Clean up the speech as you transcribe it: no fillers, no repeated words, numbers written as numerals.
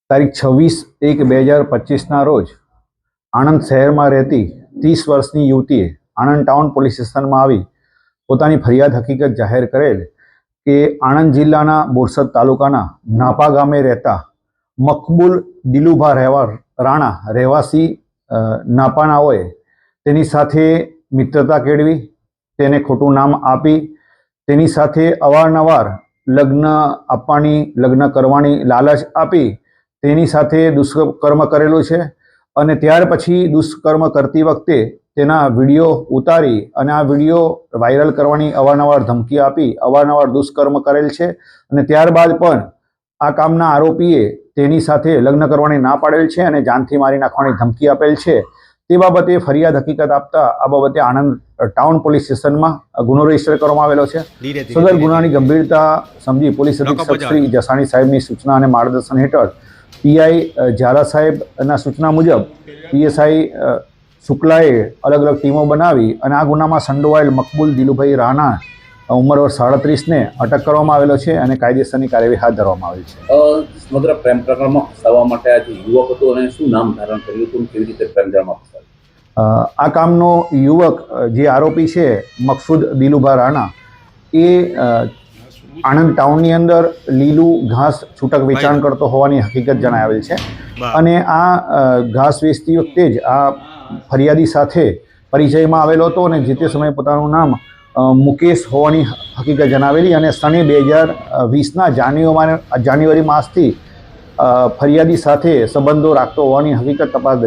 તારીખ 26/1/2025ના રોજ આણંદ શહેરમાં રહેતી 30 વર્ષની યુવતીએ આણંદ ટાઉન પોલીસ સ્ટેશનમાં આવી પોતાની ફરિયાદ હકીકત જાહેર કરેલ કે આણંદ જિલ્લાના બોરસદ તાલુકાના નાપા ગામે રહેતા મકબૂલ દિલુભા રાણા રહેવાસી નાપાનાઓએ તેની સાથે મિત્રતા કેળવી તેને ખોટું નામ આપી તેની સાથે અવારનવાર લગ્ન કરવાની લાલચ આપી તેની સાથે દુષ્કર્મ કરેલું છે અને ત્યાર પછી દુષ્કર્મ કરતી વખતે તેના વિડીયો ઉતારી અને આ વિડીયો વાયરલ કરવાની અવારનવાર ધમકી આપી અવારનવાર દુષ્કર્મ કરેલ છે અને ત્યારબાદ પણ આ કામના આરોપીએ તેની સાથે લગ્ન કરવાની ના પાડેલ છે અને જાનથી મારી નાખવાની ધમકી આપેલ છે। તે બાબતે ફરિયાદ હકીકત આપતા આ બાબતે આણંદ ટાઉન પોલીસ સ્ટેશનમાં ગુનો રજીસ્ટર કરવામાં આવેલો છે। સદર ગુનાની ગંભીરતા સમજી પોલીસ અધિક્ષક શ્રી જસાણી સાહેબની સૂચના અને માર્ગદર્શન હેઠળ પીઆઈ ઝાલા સાહેબના સૂચના મુજબ પીએસઆઈ શુક્લાએ અલગ અલગ ટીમો બનાવી અને આ ગુનામાં સંડોવાયેલ મકબૂલ દિલુભાઈ રાણા ઉંમર વર્ષ 37ને અટક કરવામાં આવેલો છે અને કાયદેસરની કાર્યવાહી હાથ ધરવામાં આવેલ છે। સમગ્ર પ્રેમ પ્રકરણમાં ફસાવવા માટે આ જે યુવક હતો અને શું નામ ધારણ કર્યું હતું કેવી રીતે પ્રેમ જાળમાં ફસાવ્યું? આ કામનો યુવક જે આરોપી છે મકસૂદ દિલુભા રાણા એ આણંદ ટાઉનની અંદર લીલું ઘાસ છૂટક વેચાણ કરતો હોવાની હકીકત જણાવેલ છે અને આ ઘાસ વેચતી વખતે જ આ ફરિયાદી સાથે પરિચયમાં આવેલો હતો અને જે તે સમયે પોતાનું નામ મુકેશ હોવાની હકીકત જણાવેલી અને સને 2020ના જાન્યુઆરી માસથી ફરિયાદી સાથે સંબંધો રાખતો હોવાની હકીકત તપાસ દરમિયાન